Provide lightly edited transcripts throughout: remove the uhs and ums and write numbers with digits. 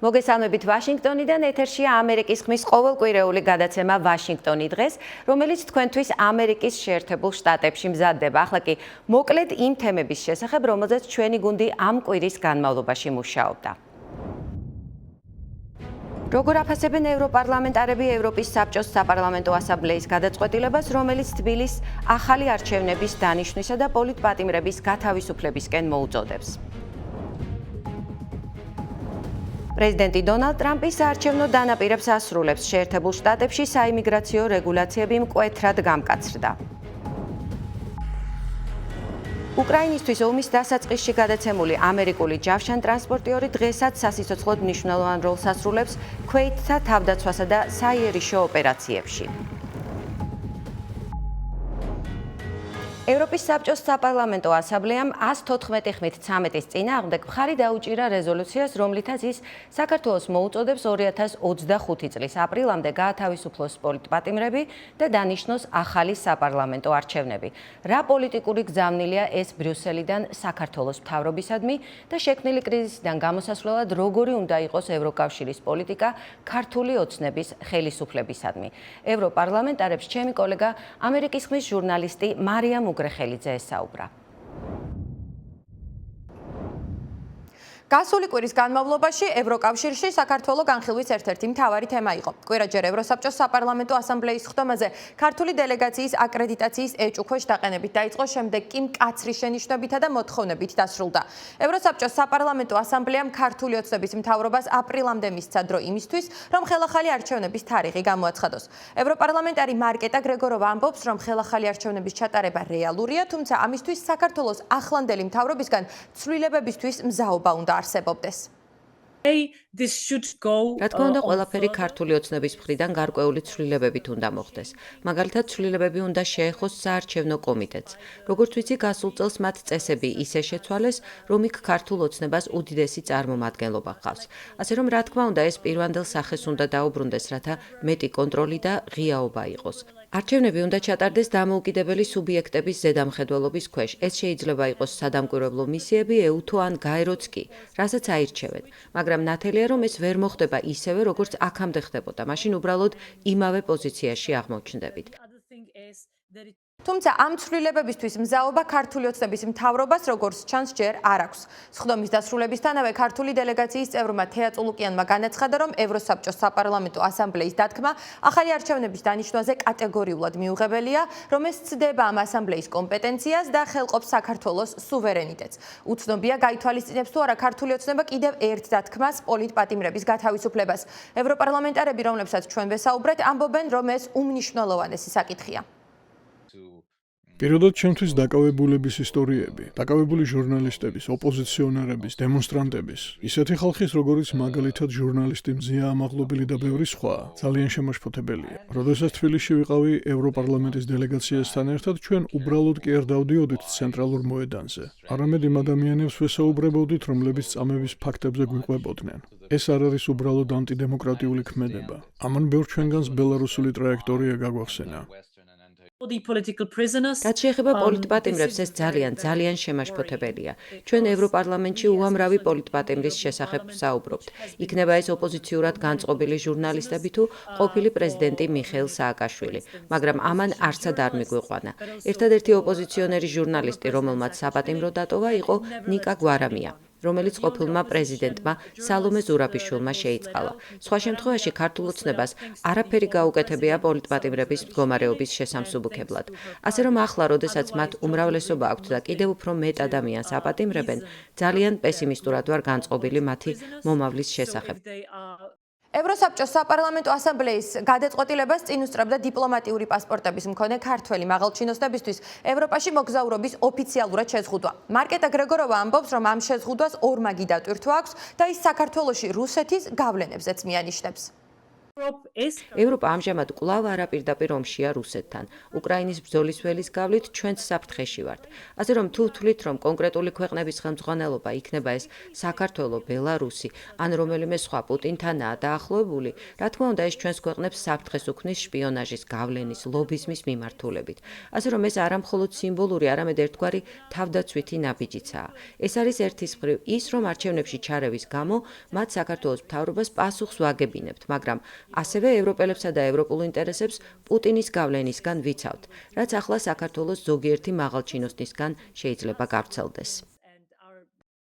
მოგესალმებით ვაშინგტონიდან, ეთერშია ამერიკის ხმის ყოველკვირეული გადაცემა ვაშინგტონი დღეს, რომელიც თქვენთვის ამერიკის შეერთებულ შტატებში მზადდება. ახლა კი მოკლედ იმ თემების შესახებ, რომელზეც ჩვენი გუნდი ამ კვირის განმავლობაში მუშაობდა. როგორ აფასებენ ევროპარლამენტარები ევროპის საბჭოს საპარლამენტო ასამბლეის გადაწყვეტილებას, რომელიც თბილისს ახალი არჩევნების დანიშვნისა და პოლიტპატიმრების გათავისუფლებისკენ მოუწოდებს. პრეზიდენტი დონალდ ტრამპი საარჩევნო დანაპირებს ასრულებს. შეერთებულ შტატებში საიმიგრაციო რეგულაციები მკვეთრად გამკაცრდა. უკრაინისთვის ომის დასაწყისში გადაცემული ამერიკული ჯავშან ტრანსპორტიორი დღესაც სასიცოცხლოდ მნიშვნელოვან როლს ასრულებს ქვეითთა თავდაცვასა და საიერიშო ოპერაციებში. ევროპის საბჭოს საპარლამენტო ასამბლეამ 114 ხმით 13-ის წინააღმდეგ მხარი დაუჭირა რეზოლუციას, რომლითაც ის საქართველოს მოუწოდებს 2025 წლის აპრილამდე გაათავისუფლოს პოლიტპატიმრები და დანიშნოს ახალი საპარლამენტო არჩევნები. რა პოლიტიკური გზავნილია ეს ბრიუსელიდან საქართველოს მთავრობისადმი და შექმნილი კრიზისიდან გამოსასვლელად როგორი უნდა იყოს ევროკავშირის პოლიტიკა ქართული ოცნების ხელისუფლებისადმი. ევროპარლამენტარებს ჩემი კოლეგა ამერიკის ხმის ჟურნალისტი მარიამ უგრეხელიძე ესაუბრა. გასული კვირის განმავლობაში ევროკავშირში საქართველოს განხილვის ერთ-ერთი მთავარი თემა იყო. კვირაჯერ ევროსაბჭოს საპარლამენტო ასამბლეის ხდომაზე ქართული დელეგაციის აკრედიტაციის ეჭუქვეშ დაყენებით დაიწყო, შემდეგ კი მკაცრი შენიშვნებითა და მოთხოვნებით დასრულდა. ევროსაბჭოს საპარლამენტო ასამბლეამ ქართული ოცნების მთავრობას აპრილამდე მისცა დრო იმისთვის, რომ ხელახალი არჩევნების თარიღი გამოაცხადოს. ევროპარლამენტარი მარკეტა გრეგოროვა ამბობს, რომ ხელახალი არჩევნების ჩატარება რეალურია, თუმცა ამისთვის საქართველოს ახლანდელი მთავრობისგან ცვლილებებისთვის მზაობა უნდა არსებობდეს. რა თქმა უნდა, ყველაფერი ქართული ოცნების მხრიდან გარკვეული ცვლილებებით უნდა მოხდეს. მაგალითად, ცვლილებები უნდა შეეხოს საარჩევნო კომიტეტს. როგორც ვიცი, გასულ წელს მათ წესები ისე შეცვალეს, რომ იქ ქართულ ოცნებას უდიდესი წარმომადგენლობა ჰყავს. ასე რომ, რა თქმა უნდა, ეს პირვანდელ სახეს უნდა დაუბრუნდეს, რათა მეტი კონტროლი და ღიაობა იყოს. არჩევნები უნდა ჩატარდეს დამოუკიდებელი სუბიექტების ზედამხედველობის ქვეშ. ეს შეიძლება იყოს სადამკვირვებლო მისიები, ეუთო ან გაეროც კი, რასაც აირჩევენ. მაგრამ ნათელია, რომ ეს ვერ მოხდება ისევე, როგორც აქამდე ხდებოდა. მაშინ უბრალოდ იმავე პოზიციაში აღმოჩნდებით. თუმცა ამ ცვლილებებისთვის მზაობა ქართული ოცნების მთავრობას როგორც ჩანს ჯერ არ აქვს. სხდომის დასრულებისთანავე ქართული დელეგაციის წევრმა თეა წულუკიანმა განაცხადა, რომ ევროსაბჭოს საპარლამენტო ასამბლეის დათქმა ახალი არჩევნების დანიშვნაზე კატეგორიულად მიუღებელია, რომ ეს ცდება ამ ასამბლეის კომპეტენციას და ხელყოფს საქართველოს სუვერენიტეტს. უცნობია გაითვალისწინებს თუ არა ქართული ოცნება კიდევ ერთ დათქმას პოლიტპატიმრების გათავისუფლებას. ევროპარლამენტარები, რომლებსაც ჩვენ ვესაუბრეთ, ამბობენ, რომ ეს უმნიშვნელოვანესი საკითხია. პირველად ჩემთვის დაკავებულების ისტორიები, დაკავებული ჟურნალისტების, ოპოზიციონერების, დემონსტრანტების, ისეთი ხალხის, როგორიც მაგალითად ჟურნალისტი მზია ამაღლობილი და ბევრი სხვა, ძალიან შემაშფოთებელია. როდესაც თბილისში ვიყავი ევროპარლამენტის დელეგაციასთან ერთად, ჩვენ უბრალოდ კი არ დავდიოდით ცენტრალურ მოედანზე. არამედ იმ ადამიანებს ვესაუბრებოდით, რომლებიც წამების ფაქტებზე გვიყვებოდნენ. ეს არ არის უბრალოდ ანტიდემოკრატიული ქმედება. ამან ბევრ ჩვენგანს ბელარუსული ტრაექტორია გაგვახსენა. რაც შეეხება პოლიტპატიმრებს, ეს ძალიან შემაშფოთებელია. ჩვენ ევროპარლამენტში უამრავი პოლიტპატიმრის შესახებ ვსაუბრობთ. იქნება ეს ოპოზიციურად განწყობილი ჟურნალისტები თუ ყოფილი პრეზიდენტი მიხეილ სააკაშვილი, მაგრამ ამან არცად არ მიგვიყვანა. ერთადერთი ოპოზიციონერი ჟურნალისტი, რომელმაც საპატიმრო დატოვა, იყო ნიკა გვარამია, რომელიც ყოფილმა პრეზიდენტმა სალომე ზურაბიშვილმა შეიწყალა. სხვა შემთხვევაში ქართულ ოცნებას არაფერი გაუკეთებია პოლიტპატიმრების მდგომარეობის შესამსუბუქებლად. ასე რომ ახლა, როდესაც მათ უმრავლესობა აქვთ და კიდევ უფრო მეტ ადამიანს აპატიმრებენ, ძალიან პესიმისტურად ვარ განწყობილი მათი მომავლის შესახებ. ევროსაბჭოს საპარლამენტო ასამბლეის გადაწყვეტილებას წინ უსწრებდა დიპლომატიური პასპორტების მქონე ქართველი მაღალჩინოსნებისთვის ევროპაში მოგზაურობის ოფიციალურად შეზღუდვა. მარკეტა გრეგოროვა ამბობს, რომ ამ შეზღუდვას ორმაგი დატვირთვა აქვს და ის საქართველოში რუსეთის გავლენებზეც მიანიშნებს. ევროპა ამჟამად კვლავ არაპირდაპირ ომშია რუსეთთან. უკრაინის ბრძოლის ველის გავლით ჩვენც საფრთხეში ვართ. ასე რომ თუ ვთვლით, რომ კონკრეტული ქვეყნების ხელმძღვანელობა იქნება ეს საქართველო, ბელარუსი ან რომელიმე სხვა პუტინთანაა დაახლოებული, რა თქმა უნდა ეს ჩვენს ქვეყნებს საფრთხეს უქმნის შპიონაჟის, გავლენის, ლობიზმის მიმართულებით. ასე რომ ეს არა მხოლოდ სიმბოლური, არამედ ერთგვარი თავდაცვითი ნაბიჯიცაა. ეს არის ერთის მხრივ ის, რომ არჩევნებში ჩარევის გამო მათ საქართველოს მთავრობას პასუხს ვაგებინებთ, მაგრამ ასევე ევროპელებსა და ევროპულ ინტერესებს პუტინის გავლენისგან ვიცავთ, რაც ახლა საქართველოს ზოგიერთი მაღალჩინოსნისგან შეიძლება გავრცელდეს.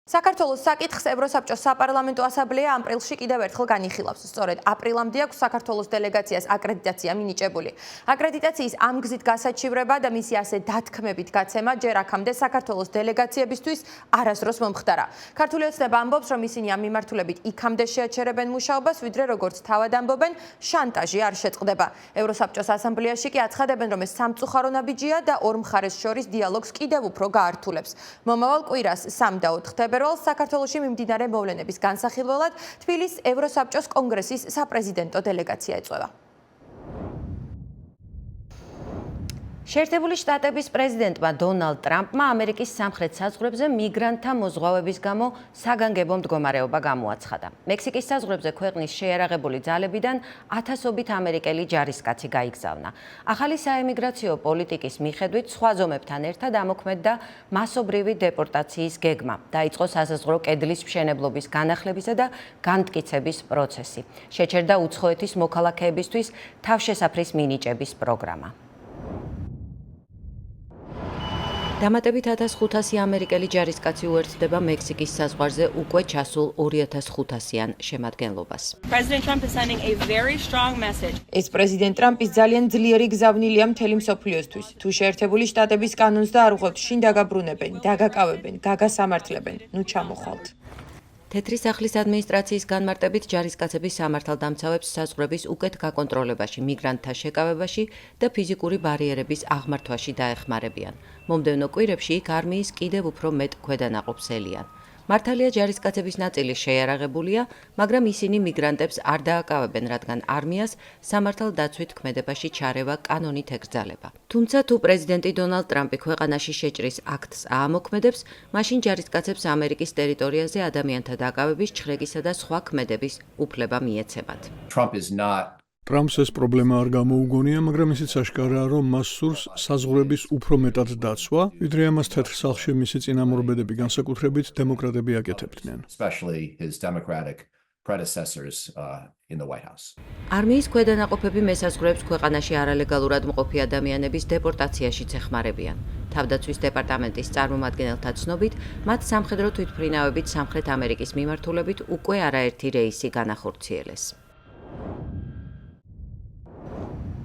საქართველოს საკითხს ევროსაბჭოს საპარლამენტო ასამბლეა აპრილში კიდევ ერთხელ განიხილავს. სწორედ აპრილამდე აქვს საქართველოს დელეგაციას აკრედიტაცია მინიჭებული. აკრედიტაციის ამ გზით გასაჩივრება და მისი ასე დათქმებით გაცემა ჯერ აქამდე საქართველოს დელეგაციებისთვის არასდროს მომხდარა. ქართული ოცნება ამბობს, რომ ისინი ამ მიმართულებით იქამდე შეაჩერებენ მუშაობას, ვიდრე როგორც თავად ამბობენ, შანტაჟი არ შეწყდება. ევროსაბჭოს ასამბლეაში კი აცხადებენ, რომ ეს სამწუხარო ნაბიჯია და ორ მხარეს შორის დიალოგს კიდევ უფრო გაართულებს. მომავალ კვირას 3 და 4 თებერვალს საქართველოში მიმდინარე მოვლენების განსახილველად თბილისის ევროსაბჭოს კონგრესის საპრეზიდენტო დელეგაცია ეწვევა. შეერთებული შტატების პრეზიდენტმა დონალდ ტრამპმა ამერიკის სამხრეთ საზღვრებზე მიგრანტთა მოზღვავების გამო საგანგებო მდგომარეობა გამოაცხადა. მექსიკის საზღვრებზე ქვეყნის შეიარაღებული ძალებიდან ათასობით ამერიკელი ჯარისკაცი გაიგზავნა. ახალი საემიგრაციო პოლიტიკის მიხედვით სხვა ზომებთან ერთად ამოქმედდა მასობრივი დეპორტაციის გეგმა. დაიწყო საზღვრო კედლის მშენებლობის განახლებისა და განმტკიცების პროცესი. შეჩერდა უცხოეთის მოქალაქეებისთვის თავშესაფრის მინიჭების პროგრამა. დამატებით 1500 ამერიკელი ჯარისკაცი უერთდება მექსიკის საზღვარზე უკვე ჩასულ 2500-იან შემადგენლობას. ეს პრეზიდენტ ტრამპის ძალიან ძლიერი გზავნილია მთელი მსოფლიოსთვის. თუ შეერთებული შტატების კანონს და არ უღებთ, შინ დაგაბრუნებენ, დაგაკავებენ, გაგასამართლებენ, ნუ ჩამოხვალთ. თეთრი სახლის ადმინისტრაციის განმარტებით ჯარისკაცები სამართალდამცავებს საზღვრების უკეთ გაკონტროლებაში, მიგრანტთა შეკავებაში და ფიზიკური ბარიერების აღმართვაში დაეხმარებიან. მომდევნო კვირებში იქ არმიის კიდევ უფრო მეტ ქვედანაყოფს ელიან. მართალია ჯარისკაცების ნაწილი შეიარაღებულია, მაგრამ ისინი მიგრანტებს არ დააკავებენ, რადგან არმიას სამართალდაცვით ქმედებაში ჩარევა კანონით ეკრძალება. თუმცა თუ პრეზიდენტი დონალდ ტრამპი ქვეყანაში შეჭრის აქტს აამოქმედებს, მაშინ ჯარისკაცებს ამერიკის ტერიტორიაზე ადამიანთა დაკავების, ჩხრეკისა და სხვა ქმედების უფლება მიეცემათ. ტრამპს ეს პრობლემა არ გამოუგონია, მაგრამ ისიც აშკარაა, რომ მას სურს საზღვრების უფრო მეტად დაცვა, ვიდრე ამას თეთრ სახლში მისი წინამორბედები განსაკუთრებით დემოკრატები აკეთებდნენ. არმიის ქვედანაყოფები მესაზღვრეებს ქვეყანაში არალეგალურად მყოფი ადამიანების დეპორტაციაშიც ეხმარებიან. თავდაცვის დეპარტამენტის წარმომადგენელთა ცნობით, მათ სამხედრო თვითმფრინავებით სამხრეთ ამერიკის მიმართულებით უკვე არაერთი რეისი განახორციელეს.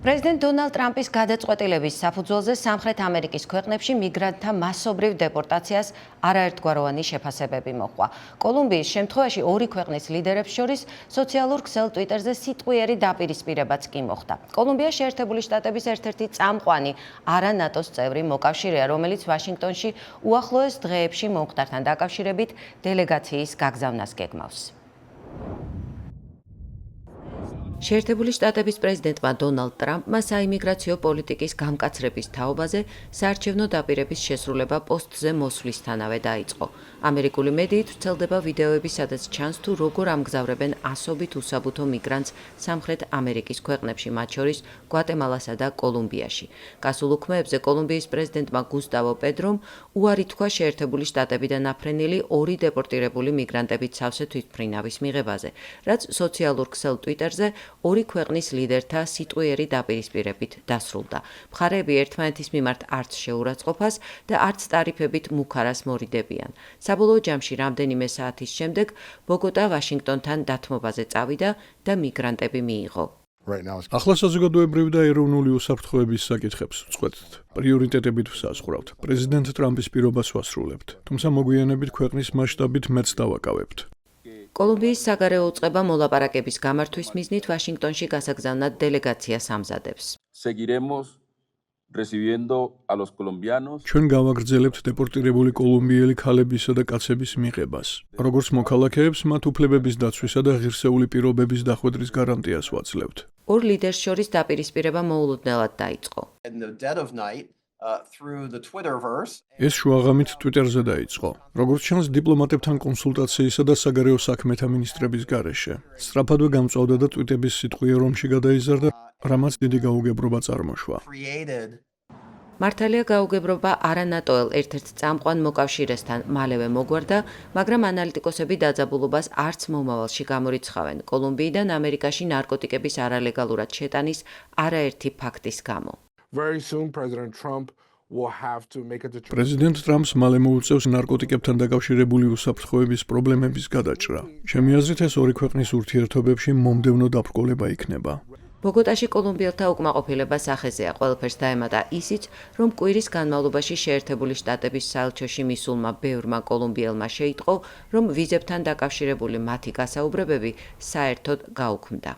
პრეზიდენტ დონალდ ტრამპის გადაწყვეტილების საფუძველზე სამხრეთ ამერიკის ქვეყნებში მიგრანტთა მასობრივ დეპორტაციას არაერთგვაროვანი შეფასებები მოჰყვა. კოლუმბიის შემთხვევაში ორი ქვეყნის ლიდერებს შორის სოციალურ ქსელ ტვიტერზე სიტყვიერი დაპირისპირებაც კი მოხდა. კოლუმბია შეერთებული შტატების ერთ-ერთი წამყვანი არა ნატოს წევრი მოკავშირეა, რომელიც ვაშინგტონში უახლოეს დღეებში მომხდართან დაკავშირებით დელეგაციის გაგზავნას გეგმავს. შეერთებული შტატების პრეზიდენტმა დონალდ ტრამპმა საიმიგრაციო პოლიტიკის გამკაცრების თაობაზე საარჩევნო დაპირების შესრულება პოსტზე მოსვლისთანავე დაიწყო. ამერიკული მედიით ვრცელდება ვიდეოები, სადაც ჩანს თუ როგორ ამგზავრებენ ასობით უსაბუთო მიგრანტს სამხრეთ ამერიკის ქვეყნებში, მათ შორის გვატემალასა და კოლუმბიაში. გასულ უქმეებზე კოლუმბიის პრეზიდენტმა გუსტავო პედრომ უარი თქვა შეერთებული შტატებიდან აფრენილი ორი დეპორტირებული მიგრანტებით სავსე თვითმფრინავის მიღებაზე, რაც სოციალურ ქსელ ტვიტერზე ორი ქვეყნის ლიდერთა სიტყვიერი დაპირისპირებით დასრულდა. მხარეები ერთმანეთის მიმართ არც შეურაცხყოფას და არც ტარიფებით მუქარას მორიდებიან. საბოლოო ჯამში რამდენიმე საათის შემდეგ ბოგოტა ვაშინგტონთან დათმობაზე წავიდა და მიგრანტები მიიღო. ახლა საზოგადოებრივი და ეროვნული უსაფრთხოების საკითხებს ვწყვეტთ. პრიორიტეტებით ვსაზღვრავთ. პრეზიდენტ ტრამპის პირობას ვასრულებთ. თუმცა მოგვიანებით ქვეყნის მასშტაბით მეც დავაკავებთ. კოლუმბიის საგარეო უწყება recibiendo a los colombianos. ჩვენ გავაგრძელებთ დეპორტირებული კოლუმბიელი ქალებისა და კაცების მიღებას. როგორც მოქალაქეებს, მათ უფლებების დაცვისა და ღირსეული პირობების დახვედრის გარანტიას ვაძლევთ. ორ ლიდერს შორის დაპირისპირება მოულოდნელად დაიწყო. In the dead of night, through the Twitterverse. ეს შუაღამით Twitter-ზე დაიწყო. როგორც ჩანს, დიპლომატებთან კონსულტაციისა და საგარეო საქმეთა მინისტრების გარეშე. სწრაფადვე გამწვავდა და ტვიტების სიტყვია რომში გადაიზარდა, რამაც დიდი გაუგებრობა წარმოშვა. Created მართალია გაუგებრობა არანატოელ ერთ-ერთ წამყვან მოკავშირესთან მალევე მოგვარდა, მაგრამ ანალიტიკოსები დაძაბულობას არც მომავალში გამორიცხავენ კოლუმბიიდან ამერიკაში ნარკოტიკების არალეგალურად შეტანის არაერთი ფაქტის გამო. Very soon, President Trump will have to make a determination. პრეზიდენტ ტრამპს მალე მოუწევს ნარკოტიკებთან დაკავშირებული უსაფრთხოების პრობლემების გადაჭრა. ჩემი აზრით, ეს ორი ქვეყნის ურთიერთობებში მომდევნო დაბრკოლება იქნება. ბოგოტაში კოლუმბიელთა უკმაყოფილება სახეზეა, ყველაფერს დაემატა ისიც, რომ კვირის განმავლობაში შეერთებული შტატების საელჩოში მისულმა ბევრმა კოლუმბიელმა შეიტყო, რომ ვიზებთან დაკავშირებული მათი გასაუბრებები საერთოდ გაუქმდა.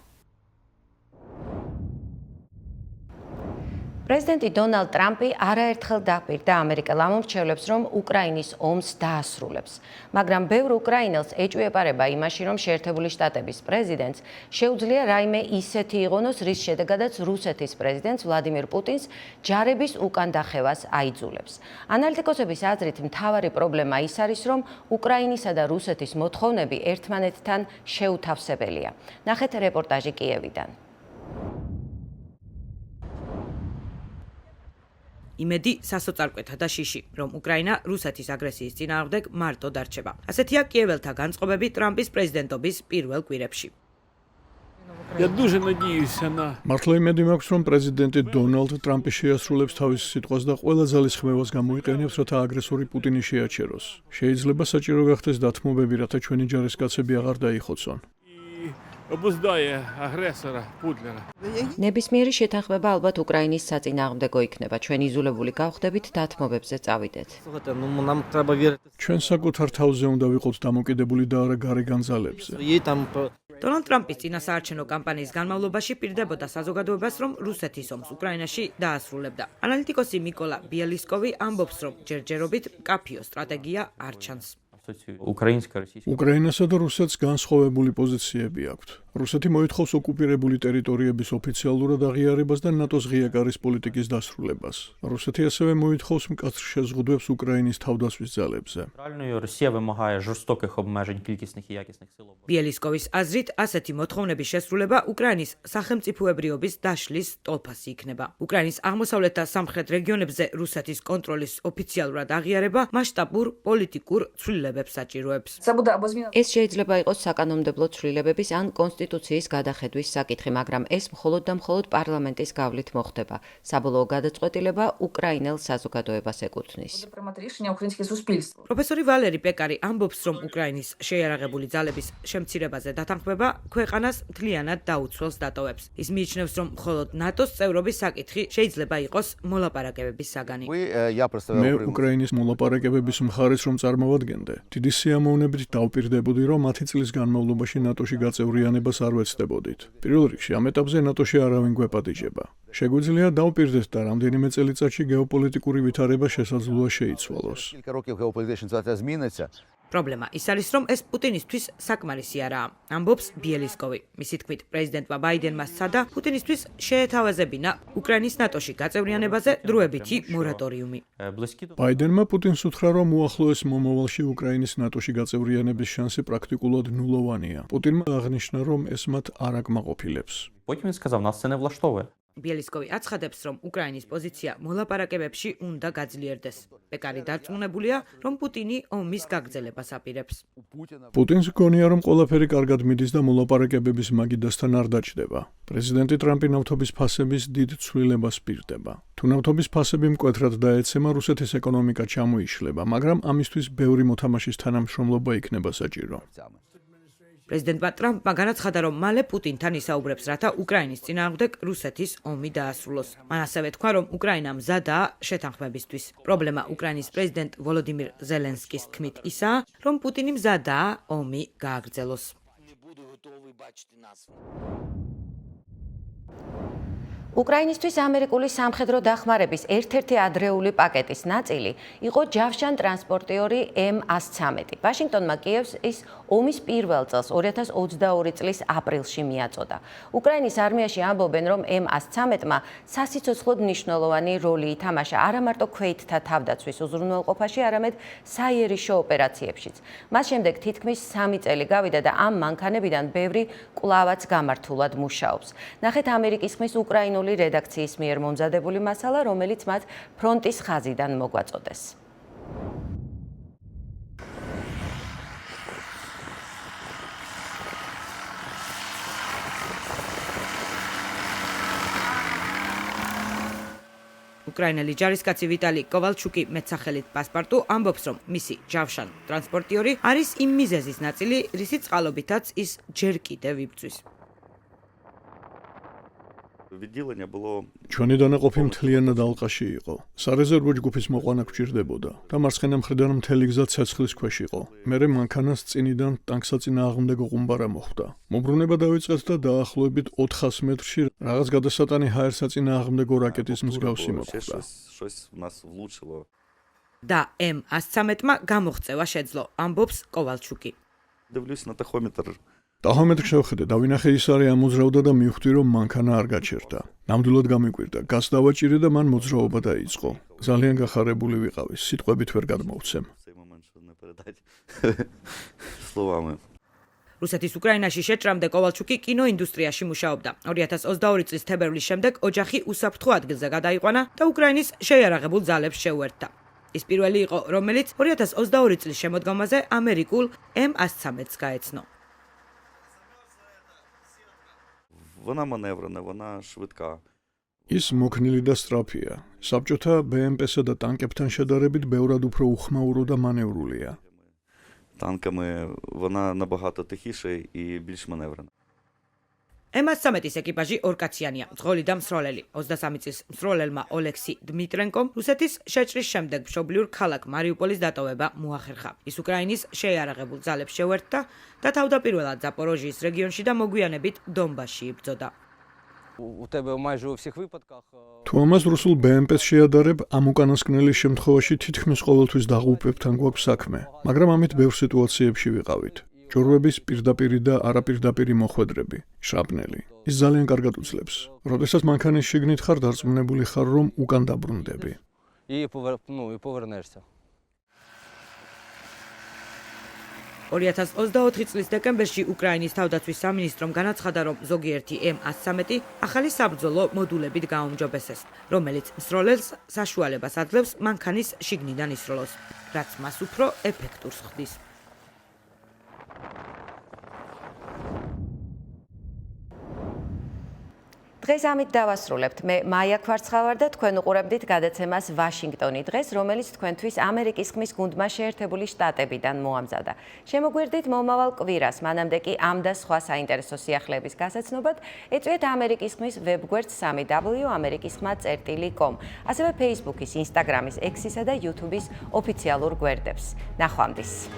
პრეზიდენტი დონალდ ტრამპი არაერთხელ დაპირდა ამერიკელ ამომრჩევლებს, რომ უკრაინის ომს დაასრულებს. მაგრამ ბევრ უკრაინელს ეჭვიეპარება იმაში, რომ შეერთებული შტატების პრეზიდენტს შეუძლია რაიმე ისეთი იყონოს, რის შედეგადაც რუსეთის პრეზიდენტს ვლადიმირ პუტინს ჯარების უკან დახევას აიძულებს. ანალიტიკოსების აზრით, მთავარი პრობლემა ის არის, რომ უკრაინისა და რუსეთის მოთხოვნები ერთმანეთთან შეუთავსებელია. ნახეთ რეპორტაჟი კიევიდან. იმედი სასოწარკვეთა და შიში, რომ უკრაინა რუსეთის აგრესიის წინააღმდეგ მარტო დარჩება. ასეთია კიეველთა განწყობები ტრამპის პრეზიდენტობის პირველ კვირებში. Я дуже надіюся на მართლა იმედი მაქვს, რომ პრეზიდენტი დონალდ ტრამპი შეასრულებს თავის სიტყვას და ყველა ძალის ხმევას გამოიყენებს, რათა აგრესორი პუტინი შეაჩეროს. შეიძლება საჭირო გახდეს დათმობები, რათა ჩვენი ჯარისკაცები აღარ დაიხოცონ. обуздає агресора Путлера. ნებისმიერი შეთანხმება ალბათ უკრაინის საწინააღმდეგო იქნება. ჩვენ იზოლებული გავხდებით, დათმობებზე წავიდეთ. Слухайте, ну нам треба вірити. ჩვენ საკუთარ თავზე უნდა ვიყოთ დამოკიდებული და არა გარეგან ძალებზე. Їй там დონალდ ტრამპის წინასაარჩევნო კამპანიის განმავლობაში პირდებოდა საზოგადოებას, რომ რუსეთის ომს უკრაინაში დაასრულებდა. ანალიტიკოსი მიკოლა ბიელისკოვი ამბობს, რომ ჯერჯერობით მკაფიო სტრატეგია არ ჩანს. უკრაინასა და რუსეთს განსხვავებული პოზიციები აქვთ. რუსეთი მოითხოვს ოკუპირებული ტერიტორიების ოფიციალურად აღიარებას და ნატოს ღია კარის პოლიტიკის დასრულებას. რუსეთი ასევე მოითხოვს მკაცრ შეზღუდვებს უკრაინის თავდასხმის ძალებზე. Росія вимагає жорстоких обмежень кількісних і якісних сил. ბიელისკოვის აზრით, ასეთი მოთხოვნების შესრულება უკრაინის სახელმწიფოებრიობის დაშლის ტოლფასი იქნება. უკრაინის აღმოსავლეთ და სამხრეთ რეგიონებზე რუსეთის კონტროლის ოფიციალურად აღიარება მასშტაბურ პოლიტიკურ ცვლილებებს საჭიროებს. ეს შეიძლება იყოს საკანონმდებლო ცვლილებების ან კონსტიტუციის გადახედვის საკითხი, მაგრამ ეს მხოლოდ და მხოლოდ პარლამენტის გავლით მოხდება. საბოლოო გადაწყვეტილება უკრაინელ საზოგადოებას ეკუთვნის. პროფესორი ვალერი პეკარი ამბობს, რომ უკრაინის შეიარაღებული ძალების შემცირებაზე დათანხმება ქვეყანას მთლიანად დაუცველს დატოვებს. ის მიიჩნევს, რომ მხოლოდ ნატოს წევრობის საკითხი შეიძლება იყოს მოლაპარაკებების საგანი. მე უკრაინის მოლაპარაკებების მხარეს რომ წარმოვადგენდე, დიდი სიამოვნებით დავპირდებოდი, რომ 10 წლის განმავლობაში ნატოში გაწევრიანებას არ ვეცდებოდით. პირველ რიგში ამ ეტაპზე ნატოში არავინ გვეპატიჟება. შეგვიძლია დავპირდეთ და რამდენიმე წელიწადში გეოპოლიტიკური ვითარება შესაძლოა შეიცვალოს. кілька років геополітична ситуація зміниться. პრობლემა ის არის, რომ ეს პუტინისთვის საკმარისი არაა, ამბობს ბიელისკოვი. მისი თქმით, პრეზიდენტმა ბაიდენმა სცადა პუტინისთვის შეეთავაზებინა უკრაინის ნატოში გაწევრიანებაზე დროებითი მორატორიუმი. ბაიდენმა პუტინს უთხრა, რომ უახლოეს მომავალში უკრაინის ნატოში გაწევრიანების შანსი პრაქტიკულად ნულოვანია. პუტინმა აღნიშნა, რომ ეს მათ არ აკმაყოფილებს. Потім він сказав, нас це не влаштовує. ბიელისკოვი აცხადებს, რომ უკრაინის პოზიცია მოლაპარაკებებში უნდა გაძლიერდეს. პეკარი დარწმუნებულია, რომ პუტინი ომის გაგრძელებას აპირებს. პუტინს გონია, რომ ყველაფერი კარგად მიდის და მოლაპარაკებების მაგიდასთან არ დაჭდება. პრეზიდენტი ტრამპი ნავთობის ფასების დიდ ცვლილებას პირდება. თუ ნავთობის ფასები მკვეთრად დაეცემა, რუსეთის ეკონომიკა ჩამოიშლება, მაგრამ ამისთვის ბევრი მოთამაშის თანამშრომლობა იქნება საჭირო. პრეზიდენტმა ტრამპმა განაცხადა, რომ მალე პუტინთან ისაუბრებს, რათა უკრაინის წინააღმდეგ რუსეთის ომი დაასრულოს. მან ასევე თქვა, რომ უკრაინა მზადაა შეთანხმებისთვის. პრობლემა უკრაინის პრეზიდენტ ვოლოდიმირ ზელენსკის თქმით ისაა, რომ პუტინი მზადაა ომი გააგრძელოს. უკრაინისთვის ამერიკული სამხედრო დახმარების ერთ-ერთი ადრეული პაკეტის ნაწილი იყო ჯავშან ტრანსპორტიორი M113. ვაშინგტონმა კიევს ის ომის პირველ წელს 2022 წლის აპრილში მიაწოდა. უკრაინის არმიაში ამბობენ, რომ M113-მა სასიცოცხლოდ მნიშვნელოვანი როლი ითამაშა არა მარტო ქვეითთა თავდაცვის უზრუნველყოფაში, არამედ საიერიშო ოპერაციებშიც. მას შემდეგ თითქმის 3 წელი გავიდა და ამ მანქანებიდან ბევრი კვლავაც გამართულად მუშაობს. ნახეთ ამერიკის ხმის უკრაინული რედაქციის მიერ მომზადებული მასალა, რომელიც მათ ფრონტის ხაზიდან მოგვაწოდეს. უკრაინელი ჯარისკაცი ვიტალი კოვალჩუკი მეტსახელით პასპარტუ ამბობს, რომ მისი ჯავშან ტრანსპორტიორი არის იმ მიზეზის ნაწილი, რისიც წყალობითაც ის ჯერ კიდევ იბრძვის. ჩვენი დანაყოფი მთლიანად ალყაში იყო. სარეზერვო ჯგუფის მოყვანა გვჭირდებოდა და მარცხენა მხრიდან მთელი გზა ცეცხლის ქვეშ იყო. მერე მანქანას წინიდან ტანკსაწინააღმდეგო ყუმბარა მოხვდა. მობრუნება დაიწყეს და დაახლოებით 400 მეტრში რაღაც გადასატანი ჰაერსაწინააღმდეგო რაკეტის მსგავსი მოხვდა. და M113-მა გამოღწევა შეძლო, ამბობს კოვალჩუკი. ტაჰომეტრს შევხედე, დავინახე ის არის ამოძრავდა და მივხვდი, რომ მანქანა არ გაჩერდა. ნამდვილად გამიკვირდა, გაზ დავაჭირე და მან მოძრაობა დაიწყო. ძალიან გახარებული ვიყავი, სიტყვებით ვერ გადმოვცემ. რუსეთის უკრაინაში შეჭრამდე კოვალჩუკი კინოინდუსტრიაში მუშაობდა. 2022 წლის თებერვლის შემდეგ ოჯახი უსაფრთხო ადგილზე გადაიყვანა და უკრაინის შეიარაღებულ ძალებს შეუერთდა. ის პირველი იყო, რომელიც 2022 წლის შემოდგომაზე ამერიკულ M113-ს გაეცნო. ის მოქნილი და სწრაფია. საბჭოთა BMP-სა და ტანკებთან შედარებით ბევრად უფრო უხმაურო და მანევრულია. M113-ის ეკიპაჟი ორკაციანია, მძღოლი და მსროლელი. 23 წლის მსროლელმა ოლექსი დმიტრენკომ რუსეთის შეჭრის შემდეგ მშობლიურ ქალაქ მარიუპოლის დატოვება მოახერხა. ის უკრაინის შეიარაღებულ ძალებს შეუერთდა და თავდაპირველად ზაპოროჟიის რეგიონში და მოგვიანებით დონბასში იბრძოდა. თუ ამას რუსულ BMP-ს შეადარებ, ამ უკანასკნელის შემთხვევაში თითქმის ყოველთვის დაღუპვებთან გვაქვს საქმე, მაგრამ ამით ბევრ სიტუაციებში ვიყავით. ჯორვების პირდაპირი და არაპირდაპირი მოხვედრები, შრაპნელი. ის ძალიან კარგად უძლებს. როდესაც მანქანის შიგნით ხარ, დარწმუნებული ხარ, რომ უკან დაბრუნდები. 2024 წლის დეკემბერში უკრაინის თავდაცვის სამინისტრომ განაცხადა, რომ ზოგიერთი M113 ახალი საბრძოლო მოდულებით გააუმჯობესეს, რომელიც მსროლელს საშუალებას აძლევს მანქანის შიგნიდან ისროლოს, რაც მას უფრო ეფექტურს ხდის. დღეს ამით დავასრულებთ. მე მაია ქვარცხავარ და თქვენ უყურებდით გადაცემას ვაშინგტონი დღეს, რომელიც თქვენთვის ამერიკის ხმის გუნდმა შეერთებული შტატებიდან მოამზადა. შემოგვერდით მომავალ კვირას, მანამდე კი ამ და სხვა საინტერესო სიახლეების გასაცნობად ეწვიეთ ამერიკის ხმის ვებგვერდს www.amerikiskhma.com, ასევე Facebook-ის, Instagram-ის, X-ისა და YouTube-ის ოფიციალურ გვერდებს. ნახვამდის.